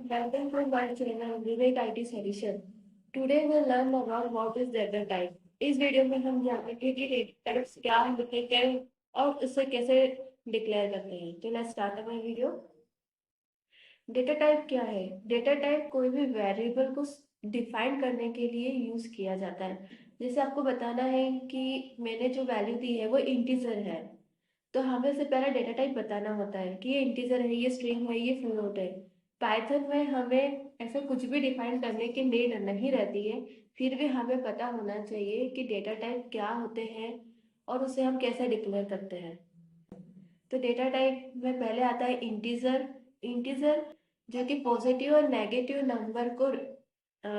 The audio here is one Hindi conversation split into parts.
Welcome to my channel Vivek IT Solution. Today we'll learn about what is data type. इस वीडियो में हम जानेंगे कि डेटा टाइप्स क्या होते हैं और उसे कैसे डिक्लेयर करते हैं। तो let's start my video. Data type क्या है? डेटा टाइप कोई भी वेरिएबल को डिफाइन करने के लिए यूज किया जाता है। जैसे आपको बताना है कि मैंने जो वैल्यू दी है वो इंटीजर है, तो हमें से पहले डेटा टाइप बताना होता है कि ये इंटीजर है, ये स्ट्रिंग है, ये फ्लोट है। पाइथन में हमें ऐसा कुछ भी डिफाइन करने की नीड नहीं रहती है, फिर भी हमें पता होना चाहिए कि डेटा टाइप क्या होते हैं और उसे हम कैसे डिक्लेयर करते हैं। तो डेटा टाइप में पहले आता है इंटीजर। इंटीजर जो कि पॉजिटिव और नेगेटिव नंबर को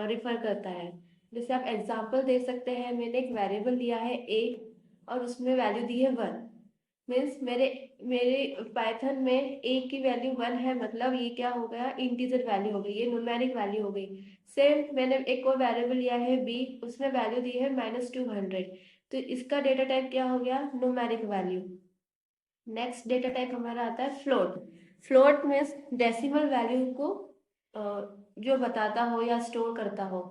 रिफर करता है। जैसे आप एग्जांपल दे सकते हैं, मैंने एक वेरिएबल दिया है ए और उसमें वैल्यू दी है 1। मीन्स मेरे मेरे पाइथन में ए की वैल्यू 1 है, मतलब ये क्या हो गया, इंटीजर वैल्यू हो गई, ये न्यूमेरिक वैल्यू हो गई। सेम मैंने एक और वेरिएबल लिया है बी, उसमें वैल्यू दी है -200, तो इसका डेटा टाइप क्या हो गया, numeric value. Next data type हमारा आता है float. Float means decimal value को जो बताता हो या स्टोर करता हो।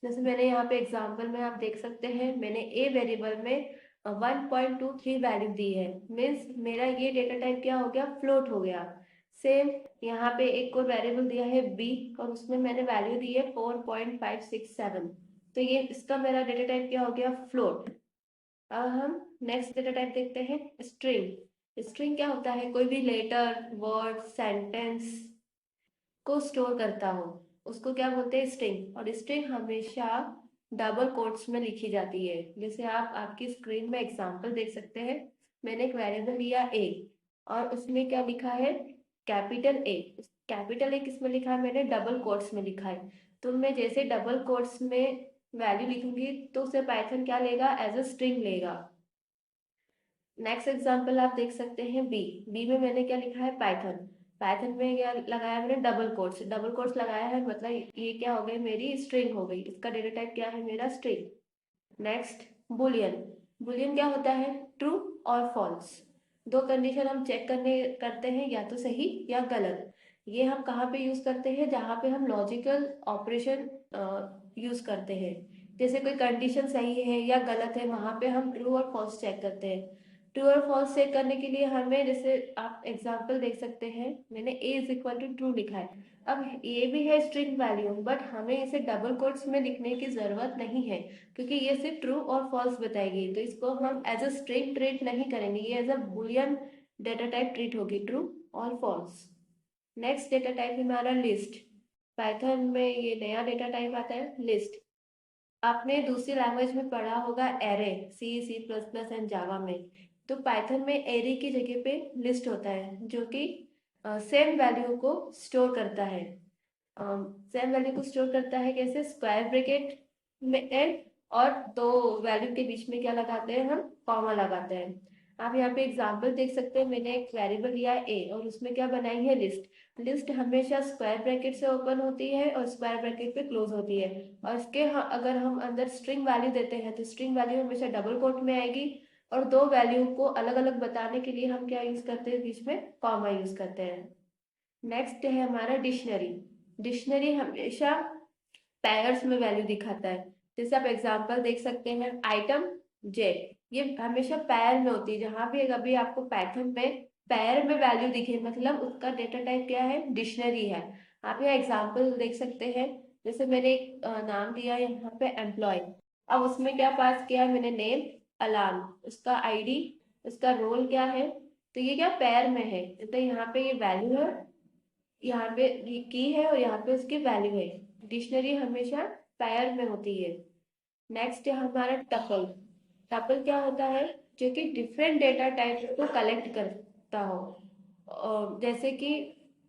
जैसे मैंने यहाँ पे एग्जांपल में आप देख सकते हैं, मैंने ए वेरिएबल में 1.23 वैल्यू दी है। मीन्स मेरा ये डेटा टाइप क्या हो गया, फ्लोट हो गया। सेम यहाँ पे एक और वेरिएबल दिया है बी और उसमें मैंने वैल्यू दी है 4.567, तो ये इसका मेरा डेटा टाइप क्या हो गया, फ्लोट। अब हम नेक्स्ट डेटा टाइप देखते हैं, स्ट्रिंग। स्ट्रिंग क्या होता है, कोई भी लेटर, वर्ड, सेंटेंस को स्टोर करता हो, उसको क्या बोलते हैं, स्ट्रिंग। और स्ट्रिंग हमेशा डबल कोट्स में लिखी जाती है। जैसे आप आपकी स्क्रीन में एग्जांपल देख सकते हैं, मैंने एक वेरिएबल लिया ए और उसमें क्या लिखा है, कैपिटल ए। कैपिटल ए किसमें लिखा है, मैंने डबल कोट्स में लिखा है। तो मैं जैसे डबल कोट्स में वैल्यू लिखूंगी तो उसे पाइथन क्या लेगा, एज अ स्ट्रिंग लेगा। नेक्स्ट एग्जांपल आप देख सकते हैं बी। बी में मैंने क्या लिखा है, पाइथन। पाइथन में क्या लगाया मैंने, डबल कोट्स। डबल कोट्स लगाया है, मतलब ये क्या हो गई, मेरी स्ट्रिंग हो गई। इसका डेटा टाइप क्या है, मेरा स्ट्रिंग। Next Boolean. बुलियन क्या होता है, ट्रू और फॉल्स। दो कंडीशन हम चेक करते हैं, या तो सही या गलत। ये हम कहाँ पे यूज करते हैं, जहाँ पे हम लॉजिकल ऑपरेशन यूज करते हैं। जैसे कोई कंडीशन सही है या गलत है, वहां पे हम ट्रू और फॉल्स चेक करते हैं। ट्रू और फॉल्स चेक करने के लिए हमें, जैसे आप एग्जांपल देख सकते हैं, मैंने a is equal to true लिखा है। अब ये भी है स्ट्रिंग वैल्यू, बट हमें इसे डबल कोट्स में लिखने की जरूरत नहीं है, क्योंकि ये सिर्फ ट्रू और फॉल्स बताएगी। तो इसको हम एज अ स्ट्रिंग ट्रीट नहीं करेंगे, ये as a boolean data type treat होगी, ट्रू और फॉल्स। नेक्स्ट डेटा टाइप हमारा लिस्ट। पाइथन में ये नया डेटा टाइप आता है, लिस्ट। आपने दूसरी लैंग्वेज में पढ़ा होगा array, C, C plus plus and Java में। तो पाइथन में एरे की जगह पे लिस्ट होता है, जो कि सेम वैल्यू को स्टोर करता है। सेम वैल्यू को स्टोर करता है कैसे, स्क्वायर ब्रैकेट में एंड, और दो वैल्यू के बीच में क्या लगाते हैं, हम कॉमा लगाते हैं। आप यहाँ पे एग्जांपल देख सकते हैं, मैंने एक वेरिएबल लिया है ए और उसमें क्या बनाई है, लिस्ट। लिस्ट हमेशा स्क्वायर ब्रैकेट से ओपन होती है और स्क्वायर ब्रैकेट पे क्लोज होती है। और इसके अगर हम अंदर स्ट्रिंग वैल्यू देते हैं तो स्ट्रिंग वैल्यू हमेशा डबल कोट में आएगी। और दो वैल्यू को अलग अलग बताने के लिए हम क्या यूज करते हैं, बीच में कॉमा यूज करते हैं। नेक्स्ट है हमारा डिक्शनरी। डिक्शनरी हमेशा पेयर्स में वैल्यू दिखाता है। जैसे आप एग्जांपल देख सकते हैं, आइटम जे, ये हमेशा पेयर में होती है। जहां भी अभी आपको पाइथन में पेयर में वैल्यू दिखे, मतलब उसका डेटा टाइप क्या है, डिक्शनरी है। आप यहाँ एग्जांपल देख सकते हैं, जैसे मैंने एक नाम दिया है यहाँ पे एम्प्लॉय। अब उसमें क्या पास किया है मैंने, नेम अलान, उसका आईडी, उसका रोल क्या है। तो ये क्या पेयर में है, तो यहाँ पे ये वैल्यू है, यहाँ पे की है और यहाँ पे उसकी वैल्यू है। डिक्शनरी हमेशा पेयर में होती है। नेक्स्ट है हमारा टपल। टपल क्या होता है, जो कि डिफरेंट डेटा टाइप को कलेक्ट करता हो। और जैसे कि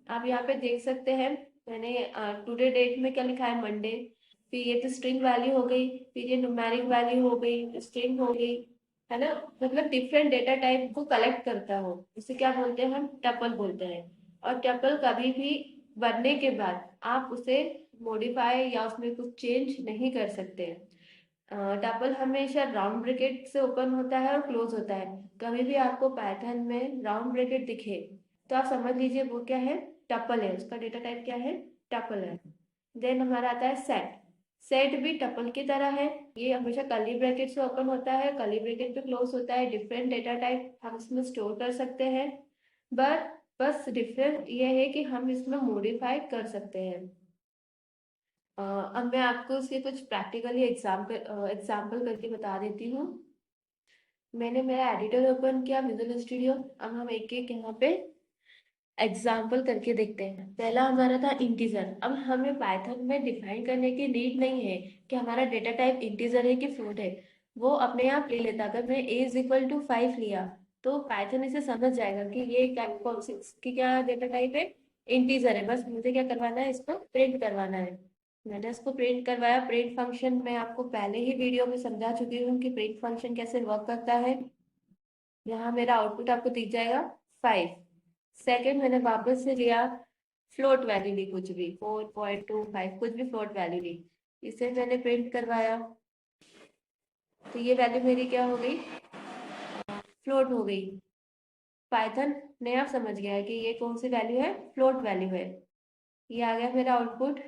आप यहाँ पे देख सकते हैं, मैंने टुडे डेट में क्या लिखा है, मंडे। फिर ये तो स्ट्रिंग वैल्यू हो गई, फिर ये न्यूमेरिक वैल्यू हो गई, स्ट्रिंग हो गई, है ना। मतलब डिफरेंट डेटा टाइप को कलेक्ट करता हो, इसे क्या बोलते हैं, हम टपल बोलते हैं। और टपल कभी भी बनने के बाद आप उसे मॉडिफाई या उसमें कुछ चेंज नहीं कर सकते। टपल हमेशा राउंड ब्रैकेट से ओपन होता है और क्लोज होता है। कभी भी आपको पाइथन में राउंड ब्रैकेट दिखे तो आप समझ लीजिए वो क्या है, टपल है, उसका डेटा टाइप क्या है, टपल है। देन हमारा आता है सेट। सेट भी टपल की तरह है, ये हमेशा कर्ली ब्रैकेट से ओपन होता है, कर्ली ब्रैकेट पे क्लोज होता है। डिफरेंट डेटा टाइप हम इसमें स्टोर कर सकते हैं, बट बस डिफरेंट ये है कि हम इसमें मॉडिफाई कर सकते हैं। अब मैं आपको इसके कुछ प्रैक्टिकली एग्जाम्पल करके बता देती हूँ। मैंने मेरा एडिटर ओपन किया, विजुअल स्टूडियो। अब हम एक एक यहाँ पे एग्जाम्पल करके देखते हैं। पहला हमारा था इंटीजर। अब हमें पाइथन में डिफाइन करने की नीड नहीं है कि हमारा डेटा टाइप इंटीजर है कि फ्लोट है, वो अपने आप ले लेता। अगर मैं a इज इक्वल टू 5 लिया तो पाइथन इसे समझ जाएगा कि ये कौन सी की क्या डेटा टाइप है, इंटीजर है। बस मुझे क्या करवाना है, इसको प्रिंट करवाना है। मैंने इसको प्रिंट करवाया। प्रिंट फंक्शन मैं आपको पहले ही वीडियो में समझा चुकी हूँ कि प्रिंट फंक्शन कैसे वर्क करता है। यहाँ मेरा आउटपुट आपको दिख जाएगा 5। सेकेंड मैंने वापस से लिया, फ्लोट वैल्यू ली, कुछ भी 4.25 कुछ भी फ्लोट वैल्यू ली, इसे मैंने प्रिंट करवाया। तो ये वैल्यू मेरी क्या हो गई, फ्लोट हो गई। पाइथन ने आप समझ गया है कि ये कौन सी वैल्यू है, फ्लोट वैल्यू है। ये आ गया मेरा आउटपुट।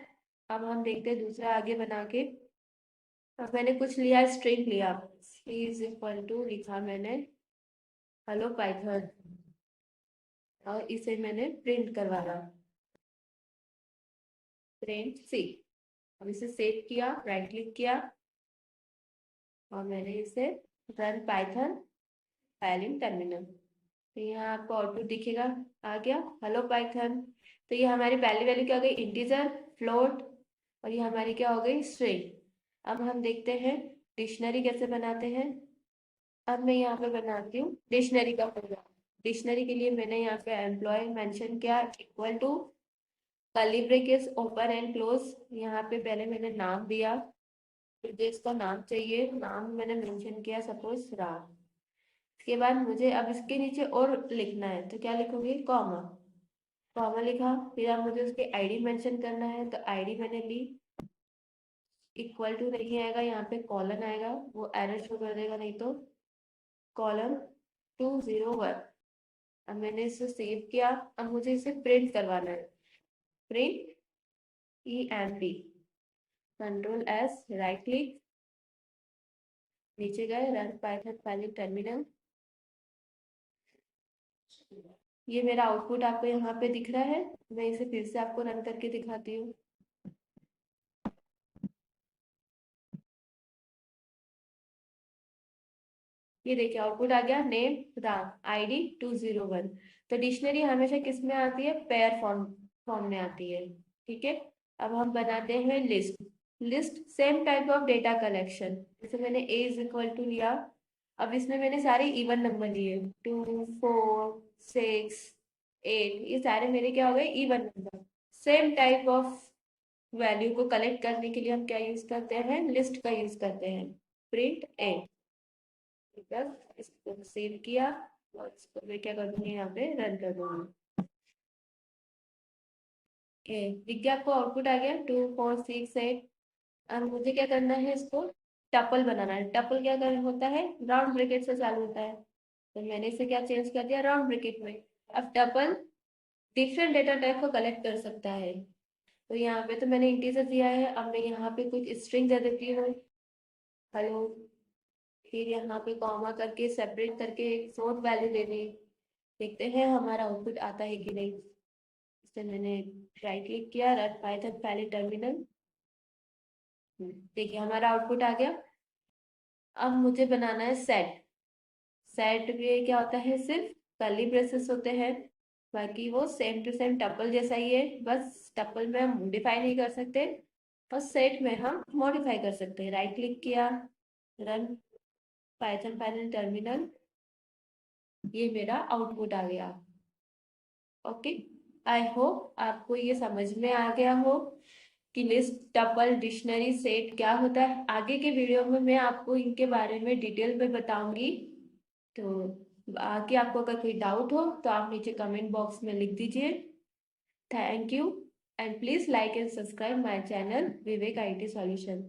अब हम देखते हैं दूसरा आगे बना के। अब मैंने कुछ लिया, स्ट्रिंग लिया, सी इज इक्वल टू लिखा मैंने हेलो पाइथन, और इसे मैंने प्रिंट करवाया, प्रिंट सी। अब इसे सेव किया, राइट क्लिक किया, और मैंने इसे रन पाइथन फाइलिंग टर्मिनल। तो यहाँ आपको आउटपुट दिखेगा, आ गया हेलो पाइथन। तो ये हमारी पहली वैल्यू क्या हो गई, इंटीजर, फ्लोट, और ये हमारी क्या हो गई, स्ट्रिंग। अब हम देखते हैं डिक्शनरी कैसे बनाते हैं। अब मैं यहाँ पे बनाती हूँ डिक्शनरी का प्रोग्राम। डिक्शनरी के लिए मैंने यहाँ पे एम्प्लॉय मेंशन किया, equal to curly brackets open and close. यहाँ पे पहले मैंने नाम दिया, मुझे इसका नाम चाहिए, नाम मैंने मेंशन किया सपोज राम। इसके बाद मुझे अब इसके नीचे और लिखना है, तो क्या लिखूंगी, कॉमा। कॉमा लिखा, फिर अब मुझे उसकी आईडी मेंशन करना है, तो आईडी मैंने ली। इक्वल टू नहीं आएगा, यहाँ पे कॉलन आएगा, वो एरर शो कर देगा, नहीं तो कॉलन 201। अब मैंने इसे सेव किया। अब मुझे इसे प्रिंट करवाना है, print EMP, control S, right click, नीचे गए, रन पाइथन फाइलिंग टर्मिनल। ये मेरा आउटपुट आपको यहाँ पे दिख रहा है। मैं इसे फिर से आपको रन करके दिखाती हूँ। ये देखिए आउटपुट आ गया, नेम राम, ID 201। तो डिक्शनरी हमेशा किस में आती है, पेयर फॉर्म फॉर्म में आती है। ठीक है। अब हम बनाते हैं list. List same type of data collection. जैसे मैंने a इज इक्वल टू लिया, अब इसमें मैंने सारे इवन नंबर लिए, 2, 4, 6, 8, ये सारे मेरे क्या हो गए, even number. Same type of value को कलेक्ट करने के लिए हम क्या यूज करते हैं, लिस्ट का यूज करते हैं, प्रिंट ए। ठीक है, इसको सेव किया, और इसको मैं क्या कर दूंगी, यहाँ पे रन कर दूंगी। दिख गया आपको, आउटपुट आ गया 2, 4, 6, 8। अब मुझे क्या करना है, इसको टपल बनाना है। टपल क्या कर होता है, राउंड ब्रैकेट से चालू होता है, तो मैंने इसे क्या चेंज कर दिया, राउंड ब्रैकेट में। अब टपल डिफरेंट डेटा टाइप को कलेक्ट कर सकता है। तो यहाँ पे तो मैंने इंटीजर दिया है, अब मैं यहाँ पे कुछ स्ट्रिंग दे देती हूँ, हेलो। फिर यहाँ पे कॉमा करके सेपरेट करके एक फ्लोट वैल्यू देनी। देखते हैं हमारा आउटपुट आता है कि नहीं। इसे मैंने राइट क्लिक किया, रन पाइथन पहले टर्मिनल। देखिए हमारा आउटपुट आ गया। अब मुझे बनाना है सेट। सेट में क्या होता है, सिर्फ कर्ली ब्रेसेस होते हैं, बाकी वो सेम टू सेम टपल जैसा ही है। बस टपल में हम मॉडिफाई नहीं कर सकते, और सेट में हम मॉडिफाई कर सकते हैं। राइट क्लिक किया, रन पाइथन फाइनल टर्मिनल, ये मेरा आउटपुट आ गया। ओके, आई होप आपको ये समझ में आ गया हो कि लिस्ट, टपल, डिक्शनरी, सेट क्या होता है। आगे के वीडियो में मैं आपको इनके बारे में डिटेल में बताऊंगी। तो आगे आपको अगर कोई डाउट हो तो आप नीचे कमेंट बॉक्स में लिख दीजिए। Thank you, and please like and subscribe my channel Vivek IT solution.